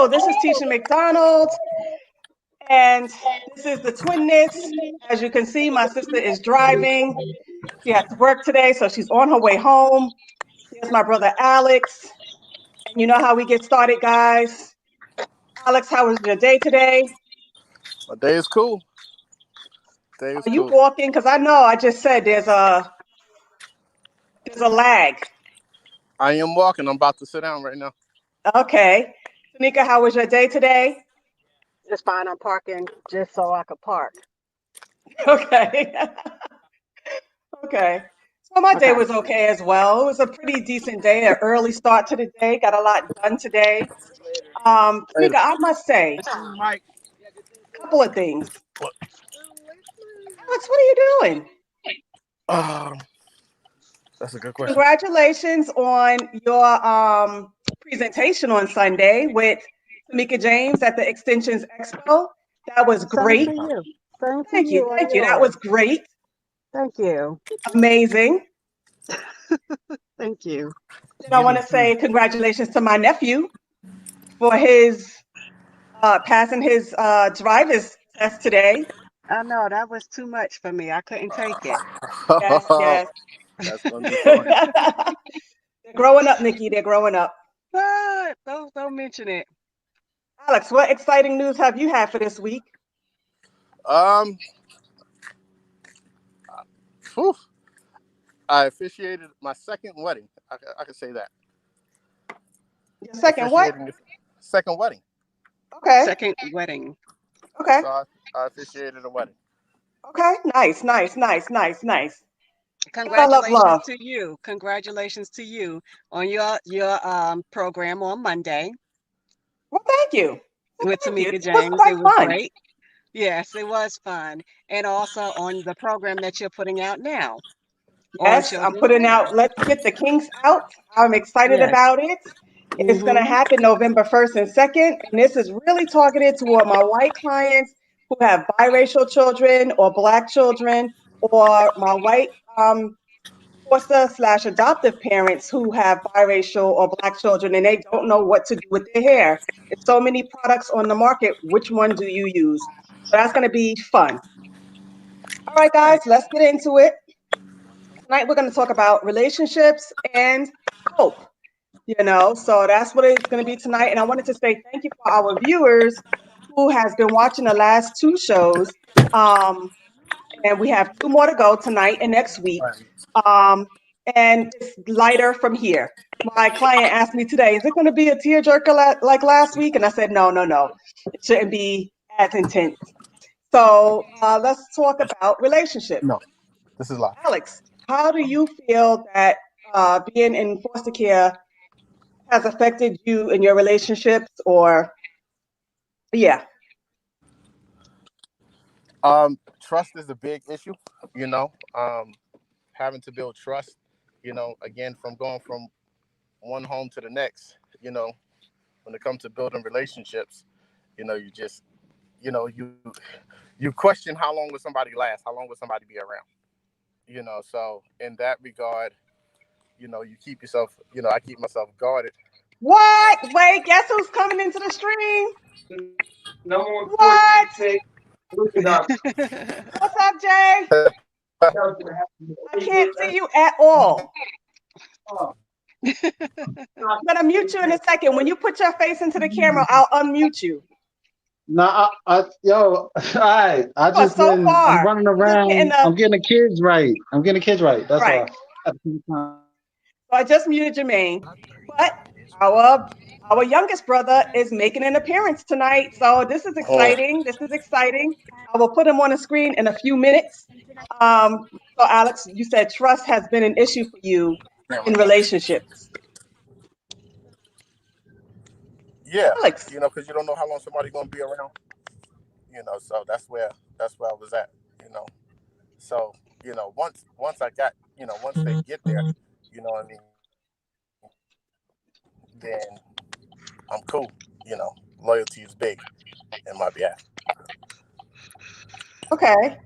Hello, this is Tisha McDonald, and this is the Twinness. As you can see, my sister is driving. She has to work today, so she's on her way home. Here's my brother Alex. And you know how we get started, guys. Alex, how was your day today? My day is cool. Day is Are you cool. walking? Because I know I just said there's a lag. I am walking. I'm about to sit down right now. Okay. Tanika, how was your day today? Just fine. I'm parking just so I could park. Okay. Okay. So my day Okay. was okay as well. It was a pretty decent day, an early start to the day. Got a lot done today. Later. Tanika, I must say Mike. a couple of things. What? Alex, what are you doing? Um, that's a good question. Congratulations on your presentation on Sunday with Tamika James at the Extensions Expo. That was Same great. to you. Same to Thank you. you on Thank you. That yours. was great. Thank you. Amazing. Thank you. Then I want to say congratulations to my nephew for his passing his driver's test today. I know that was too much for me. I couldn't take it. Yes, yes. That's gonna be fun. They're growing up, Nikki. They're growing up. Don't mention it. Alex, what exciting news have you had for this week? Um, whew. I officiated my second wedding. I can say that. Your second what? Officiating the second wedding. Okay. Second wedding. Okay. So I officiated a wedding. Okay. Nice, nice, nice, nice, nice. Congratulations Love. to you. Congratulations to you on your program on Monday Well, thank you. with Thank you. Tamika It was James. quite It was fun. great. Yes, it was fun. And also on the program that you're putting out now on Yes, I'm Children's putting Fair. out Let's Get the Kinks Out. I'm excited Yes. about it. It's going to Mm-hmm. happen November 1st and 2nd. And this is really targeted toward my white clients who have biracial children or Black children, or my white foster / adoptive parents who have biracial or Black children and they don't know what to do with their hair. There's so many products on the market. Which one do you use? So that's going to be fun. All right, guys, let's get into it. Tonight we're going to talk about relationships and hope. So that's what it's going to be tonight. And I wanted to say thank you for our viewers who has been watching the last two shows. And we have two more to go tonight and next week. And it's lighter from here. My client asked me today, is it going to be a tearjerker like last week? And I said, no. It shouldn't be as intense. So let's talk about relationships. No, this is live. Alex, how do you feel that being in foster care has affected you in your relationships yeah. Trust is a big issue. Having to build trust. Again, from going from one home to the next. When it comes to building relationships, you just, you question how long will somebody last, how long will somebody be around. So in that regard, you keep yourself. I keep myself guarded. What? Wait, guess who's coming into the stream? What? What's up, Jay? I can't see you at all. I'm gonna mute you in a second. When you put your face into the camera, I'll unmute you. No, all right. I'm running around. I'm getting the kids right. That's right. all. So I just muted Jermaine, but our youngest brother is making an appearance tonight. So this is exciting. I will put him on the screen in a few minutes. So Alex, you said trust has been an issue for you in relationships. Yeah, Alex. because you don't know how long somebody's gonna be around. So that's where I was at. So once I got, once they get there, what I mean, then I'm cool. Loyalty is big in my behalf. Okay.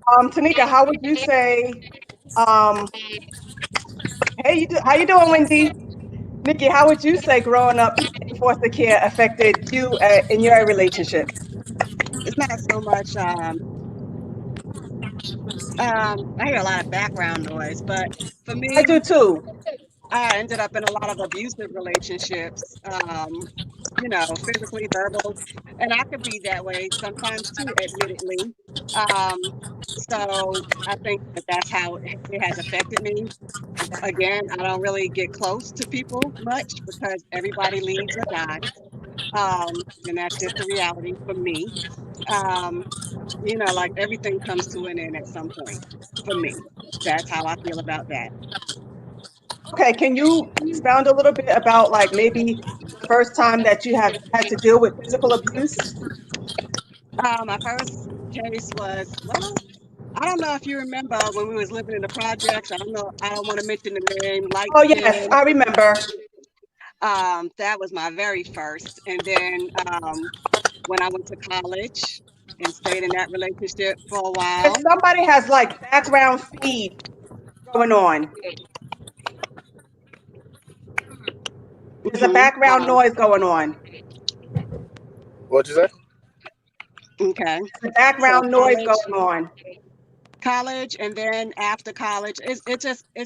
Tanika, how would you say? Hey, how you doing, Wendy? Nikki, how would you say growing up in foster care affected you in your relationships? It's not so much. I hear a lot of background noise, but for I me, do too. I ended up in a lot of abusive relationships. Physically, verbal, and I could be that way sometimes too, admittedly. Um, so I think that that's how it has affected me. Again, I don't really get close to people much because everybody leaves or dies. And that's just the reality for me. Um, like everything comes to an end at some point for me. That's how I feel about that. Okay, can you expound a little bit about like maybe the first time that you have had to deal with physical abuse? My first case was, well, I don't know if you remember when we was living in the projects. I don't know. I don't want to mention the name, light Oh yes, skin. I remember. That was my very first. And then when I went to college and stayed in that relationship for a If while. somebody has like background feed going on, there's a background noise going on. What'd you say? Okay. The background noise going on. College, and then after college, it's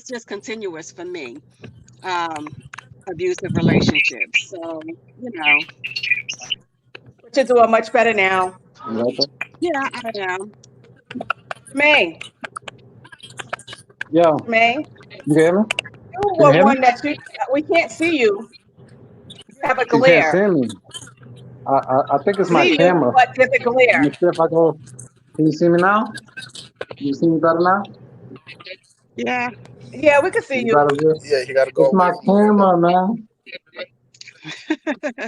just continuous for me. Abusive relationships. So, But you're doing much better now. yeah, I am. May. Yeah. May. You hear me? You were one that we can't see you. You have a glare. You can't see me. I think it's my camera. But there's a glare. Let me see if I go. Can you see me now? Can you see me better now? Yeah. Yeah, we can see you. Yeah, you gotta go. It's my camera, man.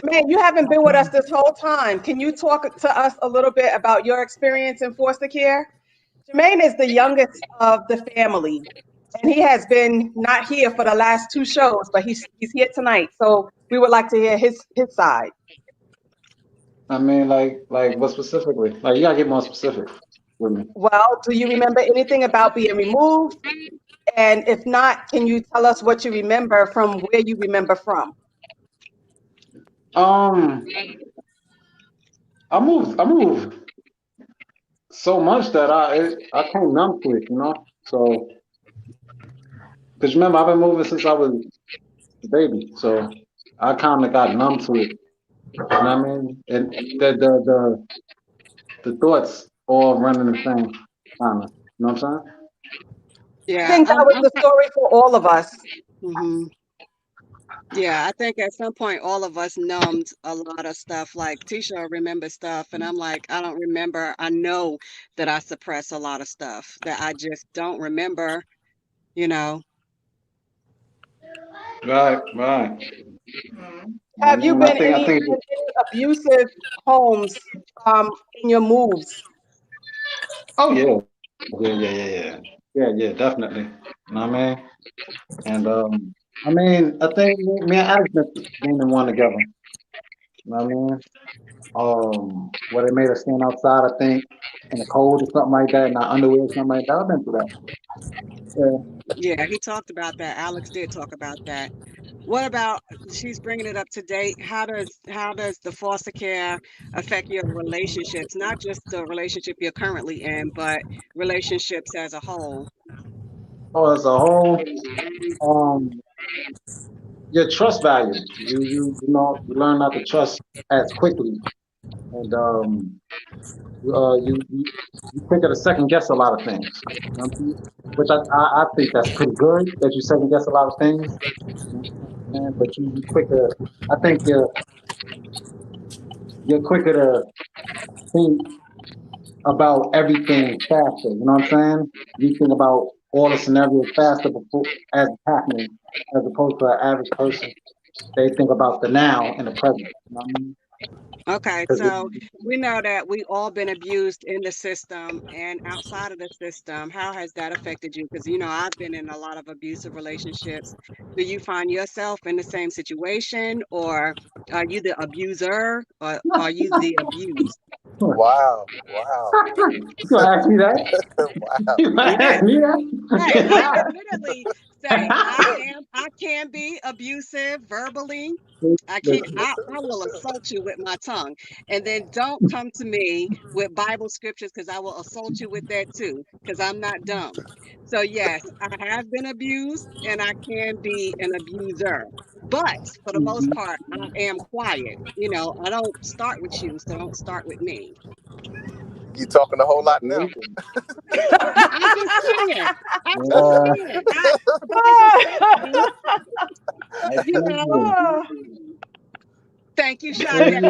Man, you haven't been with us this whole time. Can you talk to us a little bit about your experience in foster care? Jermaine is the youngest of the family, and he has been not here for the last 2 shows, but he's here tonight. So we would like to hear his side. I mean, like what specifically? Like, you gotta get more specific with me. Well, do you remember anything about being removed? And if not, can you tell us what you remember from where you remember from? I moved so much that I came numb to it, So, because remember, I've been moving since I was a baby, so I kind of got numb to it. You know what I mean? And the thoughts all running the same, kind of. You know what I'm saying? Yeah, I think that was the story for all of us. Yeah, I think at some point all of us numbed a lot of stuff. Like Tisha remembers stuff, and I'm like, I don't remember. I know that I suppress a lot of stuff that I just don't remember. Right. Have you been in any abusive homes in your moves? Oh yeah, definitely. You know what I mean? And I think me and Alex been in one together. You know what I mean? Where they made us stand outside, I think, in the cold or something like that, not underwear or something like that. I've been through that. Yeah, he talked about that. Alex did talk about that. What about, she's bringing it up to date, how does the foster care affect your relationships, not just the relationship you're currently in, but relationships as a whole? Oh, as a whole, your trust value. You learn not to trust as quickly, and you quicker to second guess a lot of things. You know what I'm saying? Which I think that's pretty good that you second guess a lot of things. But you quicker. I think you're quicker to think about everything faster. You know what I'm saying? You think about all the scenarios faster before as it's happening, as opposed to an average person. They think about the now and the present. You know what I mean? Okay, so we know that we all been abused in the system and outside of the system. How has that affected you? Because I've been in a lot of abusive relationships. Do you find yourself in the same situation, or are you the abuser, or are you the abused? Wow. You gonna ask me that? Wow. You gonna ask me that? Hey, I admittedly say I can be abusive verbally. I will assault you with my tongue. And then don't come to me with Bible scriptures because I will assault you with that too, because I'm not dumb. So yes, I have been abused and I can be an abuser. But for the most part, I am quiet. I don't start with you, so don't start with me. You talking a whole lot now. I'm just saying. I'm just saying. You know. Thank you, Sade.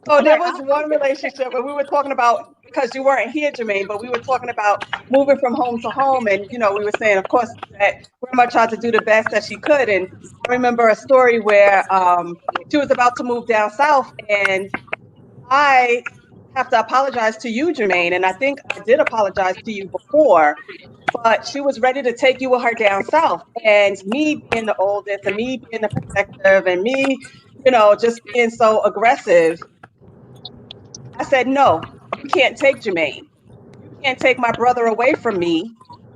So there was one relationship where we were talking about, because you weren't here, Jermaine, but we were talking about moving from home to home. And, we were saying, of course, that Grandma tried to do the best that she could. And I remember a story where she was about to move down south, and I have to apologize to you, Jermaine. And I think I did apologize to you before, but she was ready to take you with her down south. And me being the oldest and me being the protective and me, just being so aggressive, I said, no, you can't take Jermaine. You can't take my brother away from me.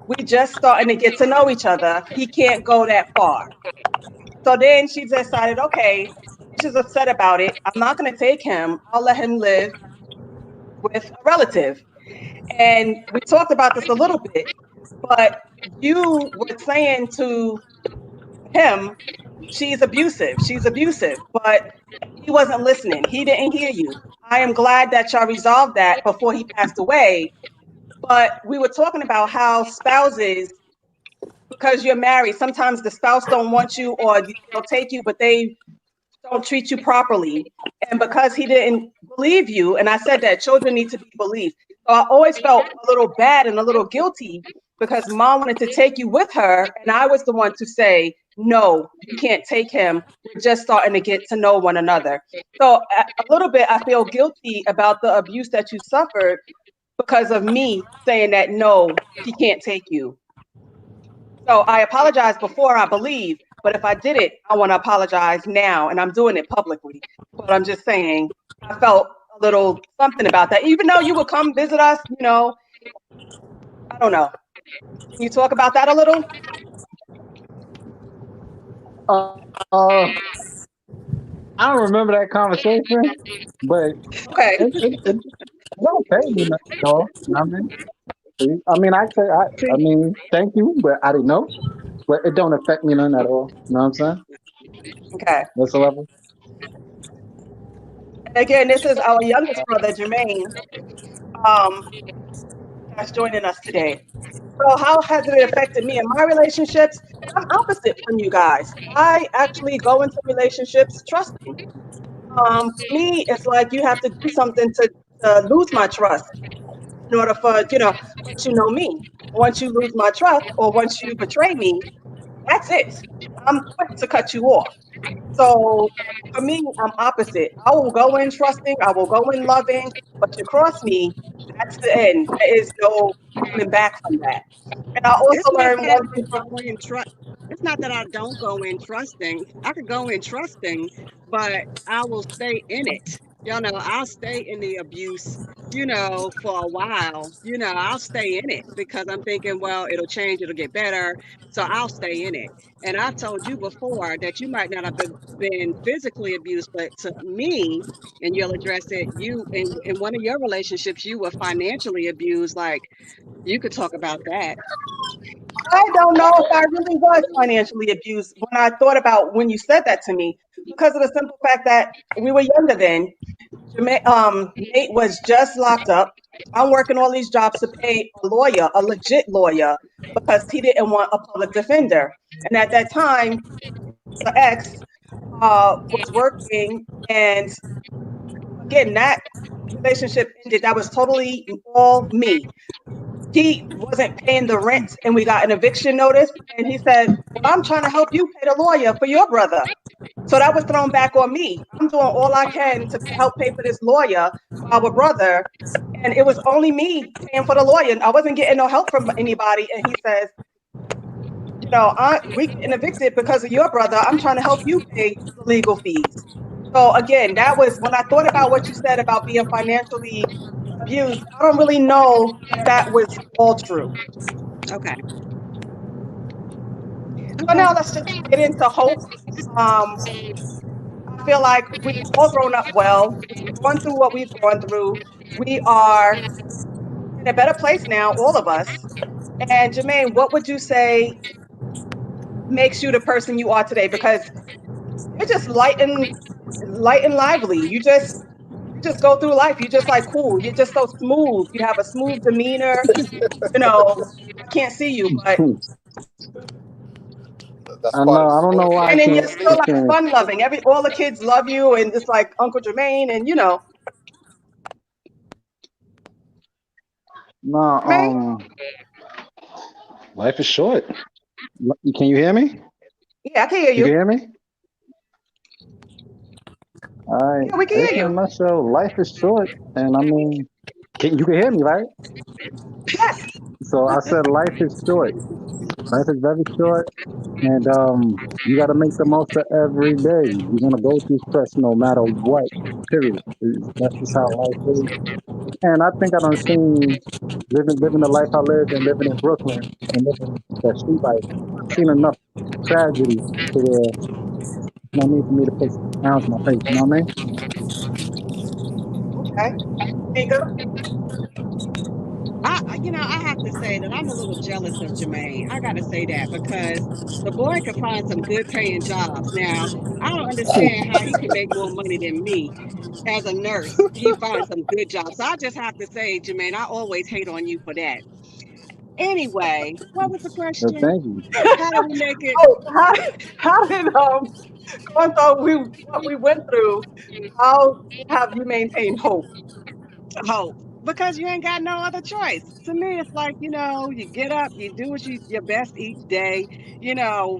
We just starting to get to know each other. He can't go that far. So then she decided, okay, she's upset about it. I'm not going to take him. I'll let him live with a relative. And we talked about this a little bit, but you were saying to him, she's abusive, but he wasn't listening. He didn't hear you. I am glad that y'all resolved that before he passed away. But we were talking about how spouses, because you're married, sometimes the spouse don't want you or they'll take you, but they don't treat you properly. And because he didn't believe you, and I said that children need to be believed. So I always felt a little bad and a little guilty because Mom wanted to take you with her. And I was the one to say, no, you can't take him. We're just starting to get to know one another. So a little bit, I feel guilty about the abuse that you suffered because of me saying that, no, he can't take you. So I apologized before, I believe, but if I did it, I want to apologize now, and I'm doing it publicly. But I'm just saying, I felt a little something about that. Even though you would come visit us, I don't know. Can you talk about that a little? I don't remember that conversation, but Okay. It don't pay me nothing, though. I mean, thank you, but I didn't know. But it don't affect me none at all. You know what I'm saying? Okay. Whatsoever. Again, this is our youngest brother, Jermaine, that's joining us today. So how has it affected me in my relationships? I'm opposite from you guys. I actually go into relationships trusting. For me, it's like you have to do something to lose my trust in order for, once you know me. Once you lose my trust or once you betray me, that's it. I'm quick to cut you off. So for me, I'm opposite. I will go in trusting, I will go in loving, but to cross me, that's the end. There is no coming back from that. And I also learned one thing from It's not that I don't go in trusting. I could go in trusting, but I will stay in it. I'll stay in the abuse, for a while. I'll stay in it because I'm thinking, well, it'll change, it'll get better. So I'll stay in it. And I've told you before that you might not have been physically abused, but to me, and you'll address it, you in one of your relationships, you were financially abused. Like, you could talk about that. I don't know if I really was financially abused when I thought about when you said that to me, because of the simple fact that we were younger then. Nate was just locked up. I'm working all these jobs to pay a lawyer, a legit lawyer, because he didn't want a public defender. And at that time, the ex was working, and again, that relationship ended. That was totally all me. He wasn't paying the rent and we got an eviction notice. And he said, well, I'm trying to help you pay the lawyer for your brother. So that was thrown back on me. I'm doing all I can to help pay for this lawyer for our brother. And it was only me paying for the lawyer. I wasn't getting no help from anybody. And he says, we getting evicted because of your brother. I'm trying to help you pay the legal fees. So again, that was when I thought about what you said about being financially abused. I don't really know if that was all true. Okay. So now let's just get into hope. I feel like we've all grown up well. We've gone through what we've gone through. We are in a better place now, all of us. And Jermaine, what would you say makes you the person you are today? Because you're just light and lively. You just go through life. You're just like cool. You're just so smooth. You have a smooth demeanor. You know, I can't see you, but That's I part know. of the I don't know smooth why I and then being you're can't. still I me. like can't. fun loving. All the kids love you, and just like Uncle Jermaine, and No. Jermaine. Life is short. Can you hear me? Yeah, I can hear You can you. hear me? All right. Yeah, we can Basically, hear in a you. nutshell, life is short, and I mean, you can hear me, right? Yes. So I said life is short. Life is very short, and you got to make the most of every day. You're gonna go through stress no matter what. Period. That's just how life is. And I think I done seen living the life I lived and living in Brooklyn and living that street life. I've seen enough tragedy to where no need for me to put pounds in my face. You know what I mean? Okay. Mika. I have to say that I'm a little jealous of Jermaine. I got to say that because the boy could find some good paying jobs. Now, I don't understand how he can make more money than me as a nurse. He finds some good jobs. So I just have to say, Jermaine, I always hate on you for that. Anyway, what was the So question? thank you. How do we make it Oh, how did going through what we went through? How have you maintained hope? hope? Because you ain't got no other choice. To me, it's like, you get up, you do your best each day,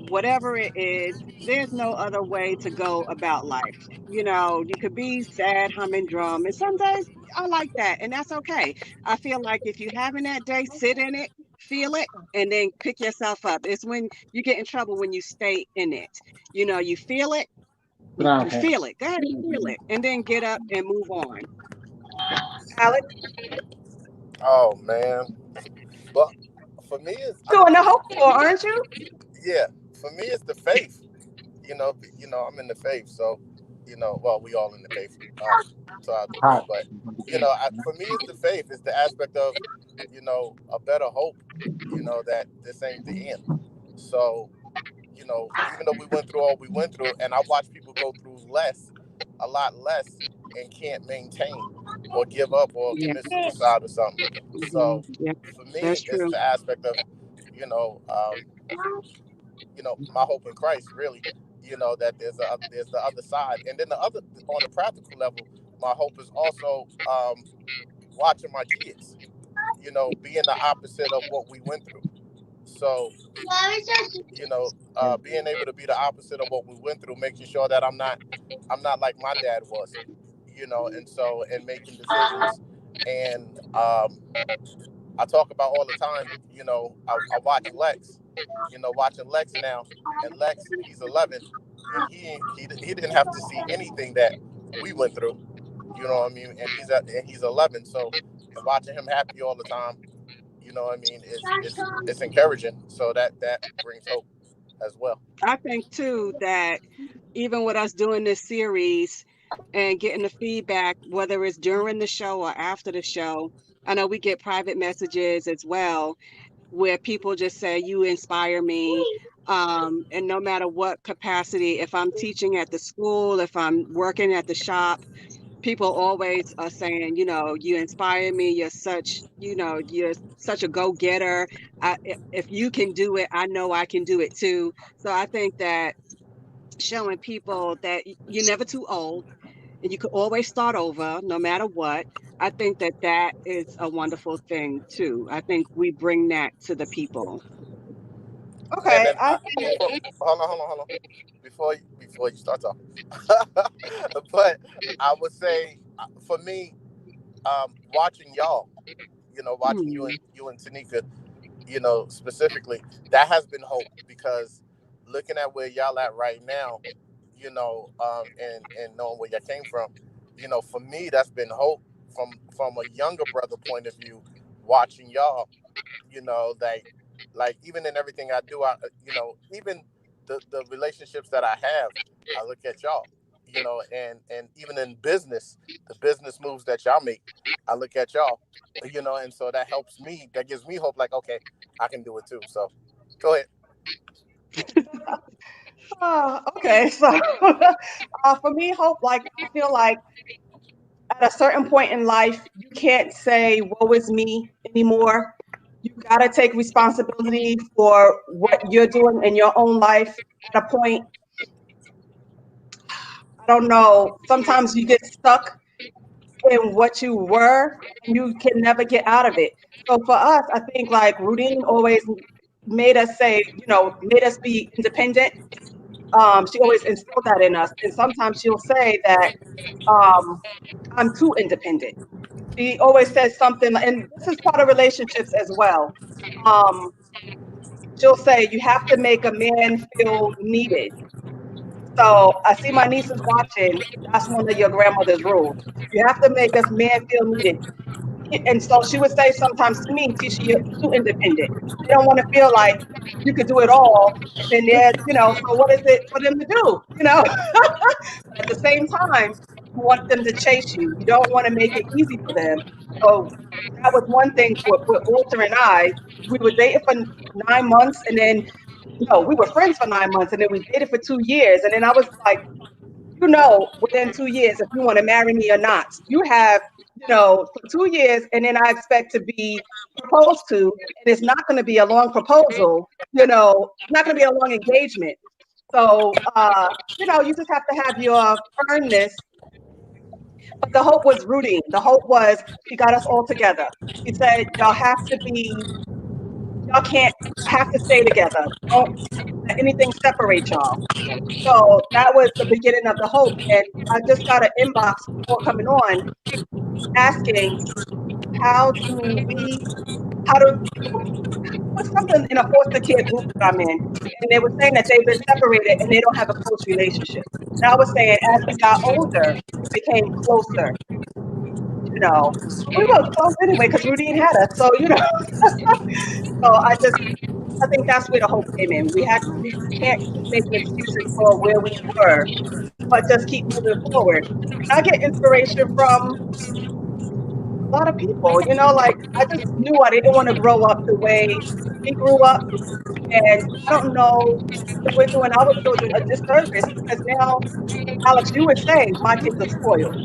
whatever it is. There's no other way to go about life. You could be sad, humming drum, and some days I like that, and that's okay. I feel like if you're having that day, sit in it, feel it, and then pick yourself up. It's when you get in trouble when you stay in it. You feel it, you Nah, feel it. Go ahead and feel it, and then get up and move on. Alex, Oh man, but for me, it's doing the hope for, aren't you? yeah. For me, it's the faith. I'm in the faith, so well, we all in the faith to our degree, hot. but for me, it's the faith. It's the aspect of a better hope. That this ain't the end. So even though we went through all we went through, and I watch people go through a lot less, and can't maintain or give up or Yeah, commit suicide or something. So yeah, for that's me, it's true. the aspect of, you know, um, my hope in Christ, really, that there's the other side. And then the other, on a practical level, my hope is also watching my kids, being the opposite of what we went through. So being able to be the opposite of what we went through, making sure that I'm not like my dad was, and making decisions. And I talk about all the time, I watch Lex, watching Lex now, and Lex, he's 11, and he didn't have to see anything that we went through, you know what I mean, and he's 11, so, and watching him happy all the time, what I mean, it's encouraging. So that brings hope as well. I think too that even with us doing this series and getting the feedback, whether it's during the show or after the show, I know we get private messages as well where people just say, "You inspire me." And no matter what capacity, if I'm teaching at the school, if I'm working at the shop, people always are saying, you inspire me. You're such a go-getter. If you can do it, I know I can do it too. So I think that showing people that you're never too old and you could always start over no matter what. I think that that is a wonderful thing too. I think we bring that to the people. And Okay, then before, hold on, before you start talking, but I would say, for me, watching y'all, watching you Hmm. and Tanika, specifically, that has been hope, because looking at where y'all at right now, and knowing where y'all came from, for me, that's been hope from a younger brother point of view, watching y'all, that. Like even in everything I do, even the relationships that I have, I look at y'all, and even in business, the business moves that y'all make, I look at y'all, and so that helps me. That gives me hope. Like, okay, I can do it too. So, go ahead. Okay, so for me, hope, like, I feel like at a certain point in life, you can't say, woe is me anymore. You got to take responsibility for what you're doing in your own life at a point. I don't know. Sometimes you get stuck in what you were and you can never get out of it. So for us, I think like Rudine always made us say, made us be independent. She always instilled that in us. And sometimes she'll say that um, I'm too independent. She always says something, and this is part of relationships as well. Um, she'll say, you have to make a man feel needed. So I see my nieces watching. That's one of your grandmother's rules. You have to make us man feel needed. And so she would say sometimes to me, Tisha, you're too independent. They don't want to feel like you could do it all. And then so what is it for them to do? But at the same time, you want them to chase you. You don't want to make it easy for them. So that was one thing with Walter and I. We were dating for 9 months, and then no, we were friends for 9 months, and then we dated for 2 years. And then I was like, within 2 years, if you want to marry me or not. You have, for 2 years, and then I expect to be proposed to, and it's not going to be a long proposal, it's not going to be a long engagement. So, you just have to have your firmness. But the hope was Rudy. The hope was she got us all together. She said, y'all can't have to stay together. Don't let anything separate y'all. So that was the beginning of the hope. And I just got an inbox before coming on asking, how do we, how do, what's something in a foster care group that I'm in? And they were saying that they've been separated and they don't have a close relationship. And I was saying, as we got older, we became closer, you know. We were close anyway because Rudine had us. So, so I think that's where the hope came in. We can't keep making excuses for where we were, but just keep moving forward. And I get inspiration from a lot of people, like I just knew I didn't want to grow up the way we grew up. And I don't know if we're doing our children a disservice because now, Alex, you would say my kids are spoiled,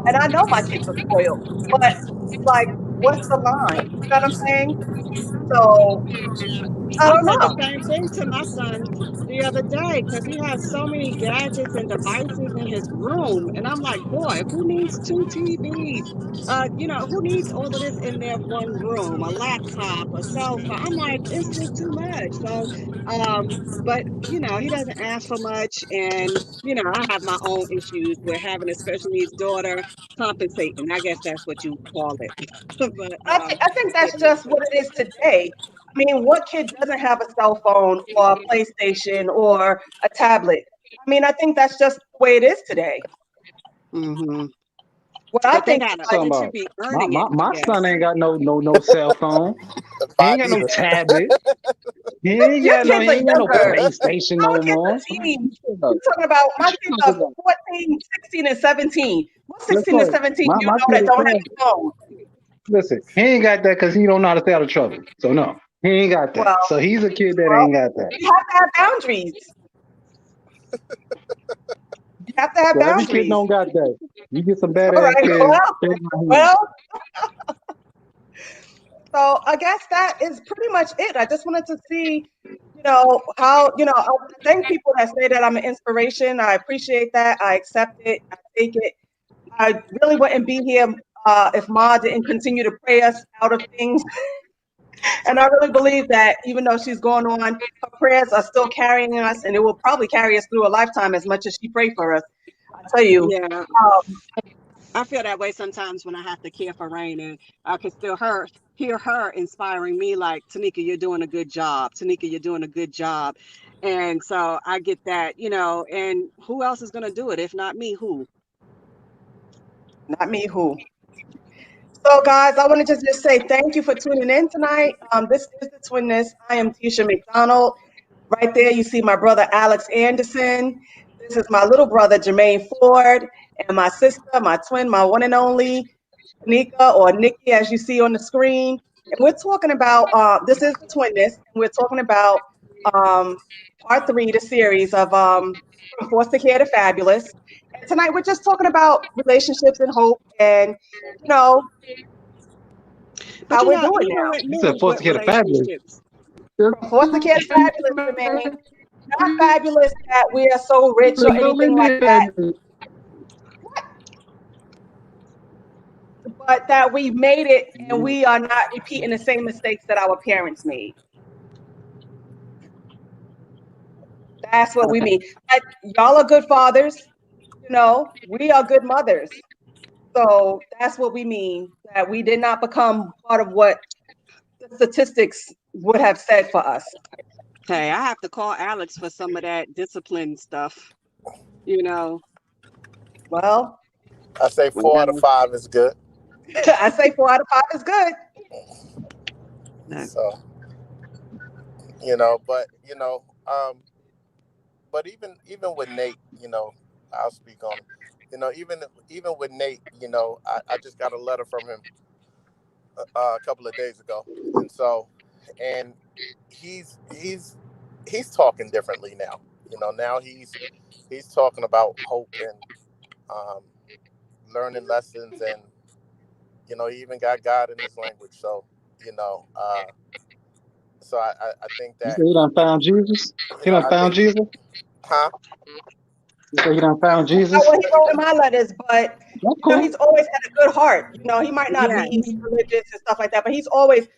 and I know my kids are spoiled, but it's like, what's the line? You know what I'm saying? So I I don't said the know. same thing to my son the other day because he has so many gadgets and devices in his room. And I'm like, boy, who needs two TVs? Who needs all of this in their one room? A laptop, a cell phone. I'm like, it's just too much. So, but he doesn't ask for much. And, I have my own issues with having a special needs daughter compensating. I guess that's what you call it. but, I think but that's yeah. just what it is today. I mean, what kid doesn't have a cell phone or a PlayStation or a tablet? I mean, I think that's just the way it is today. Hmm. What I But they think is gotta like, Talking they should about be my, earning my, it, I my son guess. ain't got no cell phone. He ain't Mine got no either. tablet. He your ain't kids are got no younger. PlayStation Our no kids more. are teens. You're talking about my What you kids are talking about? 14, 16, and 17. What Let's 16 and go. 17 My you my know kid that is don't have saying, a phone? listen, he ain't got that because he don't know how to stay out of trouble. So no, he ain't got that. Well, So he's a kid that well, ain't got that. you have to have boundaries. You have to have So every kid boundaries. don't got that. You get some All badass right. kids. They not here. Well, so I guess that is pretty much it. I just wanted to see, how, I want to thank people that say that I'm an inspiration. I appreciate that. I accept it. I take it. I really wouldn't be here if Ma didn't continue to pray us out of things. And I really believe that even though she's going on, her prayers are still carrying us, and it will probably carry us through a lifetime as much as she prayed for us. I tell you, Yeah, um, I feel that way sometimes when I have to care for Rain, and I can still hear her inspiring me, like, Tanika, you're doing a good job. Tanika, you're doing a good job. And so I get that, and who else is gonna do it if not me? Who? not me, who. So, guys, I want to just say thank you for tuning in tonight. This is the Twinness. I am Tisha McDonald. Right there, you see my brother Alex Anderson. This is my little brother Jermaine Ford, and my sister, my twin, my one and only Nika or Nikki, as you see on the screen. And we're talking about this is the Twinness, and we're talking about um, part three, the series of From Foster Care to Fabulous. And tonight we're just talking about relationships and hope, and you know But how you we're know, doing even now. with You said me, foster with care to fabulous. relationships, From foster care to fabulous, Jermaine. Not fabulous that we are so rich or anything like that, but that we made it and we are not repeating the same mistakes that our parents made. That's what we mean. Like, y'all are good fathers, we are good mothers. So that's what we mean, that we did not become part of what the statistics would have said for us. hey, I have to call Alex for some of that discipline stuff. You know, Well, I say 4 out of 5 is good. I say 4 out of 5 is good. So but but even with Nate, I'll speak on him. Even with Nate, I just got a letter from him a couple of days ago, and he's talking differently now. Now he's talking about hope and um, learning lessons, and he even got God in his language. So you know, uh, I think You that say he done found Jesus? He done I found think, Jesus? huh? You say he done found Not Jesus? what he wrote in my letters, but That's cool. he's always had a good heart. He might not yeah, be religious and stuff like that, but he always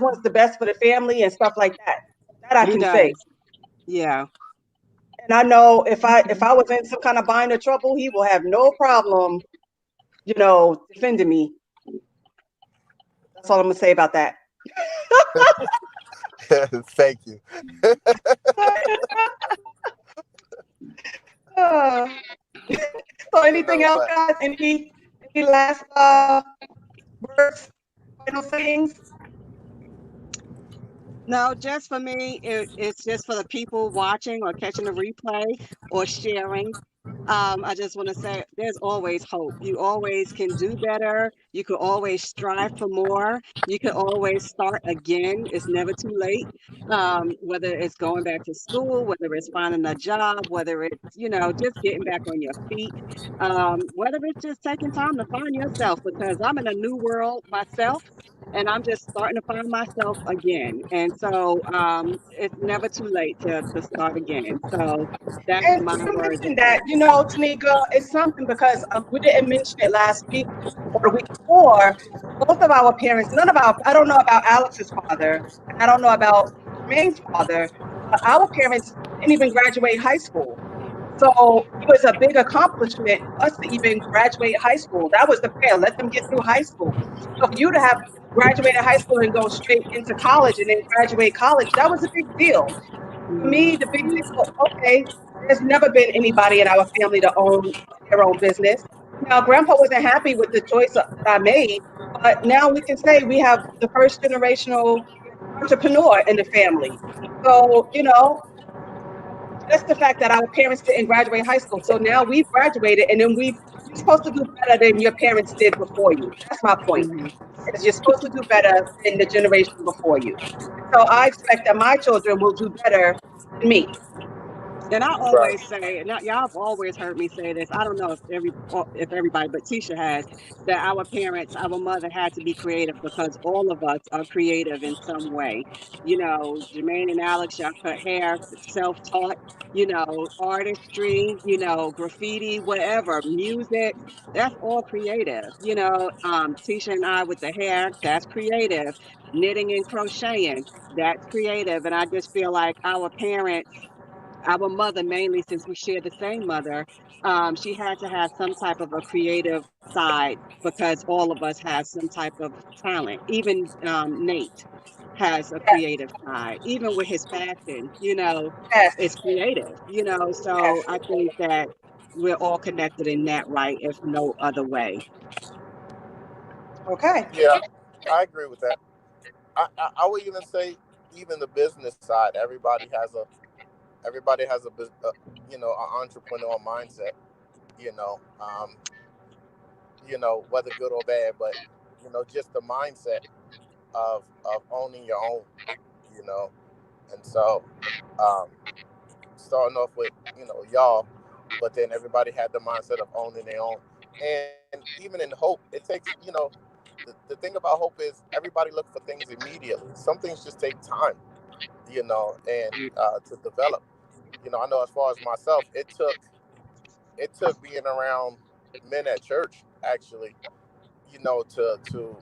wants the best for the family and stuff like that. That I he can say. does. Yeah. And I know if I was in some kind of bind or trouble, he will have no problem, defending me. That's all I'm gonna say about that. Thank you. Uh, so anything else, But guys? Any last words, final sayings? No, just for me, it's just for the people watching or catching the replay or sharing. I just want to say there's always hope. You always can do better. You could always strive for more. You could always start again. It's never too late. Whether it's going back to school, whether it's finding a job, whether it's, just getting back on your feet, whether it's just taking time to find yourself, because I'm in a new world myself and I'm just starting to find myself again. And so it's never too late to start again. So that's And my you words of mentioned that, hope. Tanika, it's something because we didn't mention it last week or the week before. Both of our parents, I don't know about Alex's father, and I don't know about Jermaine's father, but our parents didn't even graduate high school. So it was a big accomplishment for us to even graduate high school. That was the prayer. Let them get through high school. So for you to have graduated high school and go straight into college and then graduate college, that was a big deal. For Mhm. me, the big deal, okay, there's never been anybody in our family to own their own business. Now, Grandpa wasn't happy with the choice that I made, but now we can say we have the first generational entrepreneur in the family. So, just the fact that our parents didn't graduate high school. So now we've graduated, and then you're supposed to do better than your parents did before you. That's my point. Mhm. Is you're supposed to do better than the generation before you. So I expect that my children will do better than me. And I right, always say, and y'all have always heard me say this. I don't know if everybody, but Tisha has, that our parents, our mother had to be creative because all of us are creative in some way. Jermaine and Alex, y'all cut hair, self-taught. Artistry. Graffiti, whatever, music. That's all creative. Tisha and I with the hair, that's creative. Knitting and crocheting, that's creative. And I just feel like our mother, mainly since we share the same mother, she had to have some type of a creative side because all of us have some type of talent. Even Nate has a Yes, creative side. Even with his fashion, yes, it's creative. So yes. I think that we're all connected in that right, if no other way. Okay. Yeah, I agree with that. I would even say even the business side, everybody has an entrepreneurial mindset. You know, whether good or bad, but just the mindset of owning your own. You know, and so um, starting off with y'all, but then everybody had the mindset of owning their own. And even in hope, it takes the thing about hope is everybody look for things immediately. Some things just take time, and to develop. I know as far as myself, it took being around men at church actually, to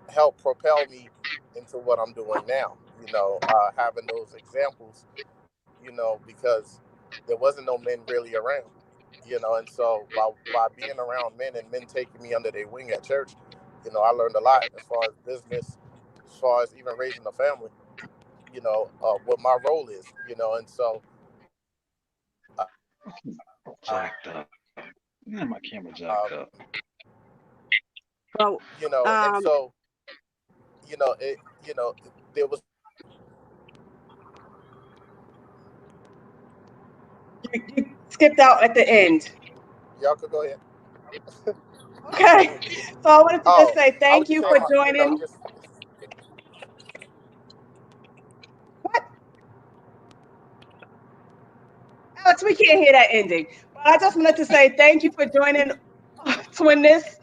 help propel me into what I'm doing now. Having those examples, because there wasn't no men really around. And so by being around men and men taking me under their wing at church, I learned a lot as far as business, as far as even raising a family. What my role is. And so Jacked up. Yeah, my camera um, jacked up. Well, and um, so there was You skipped out at the end. y'all could go ahead. Okay. So I wanted to just Oh, say I was thank just you saying, for joining. just What? Alex, we can't hear that ending. But I just wanted to say thank you for joining Twin This,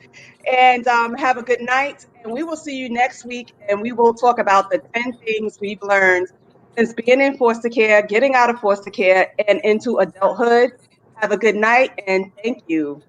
and have a good night. And we will see you next week, and we will talk about the 10 things we've learned since being in foster care, getting out of foster care, and into adulthood. Have a good night, and thank you.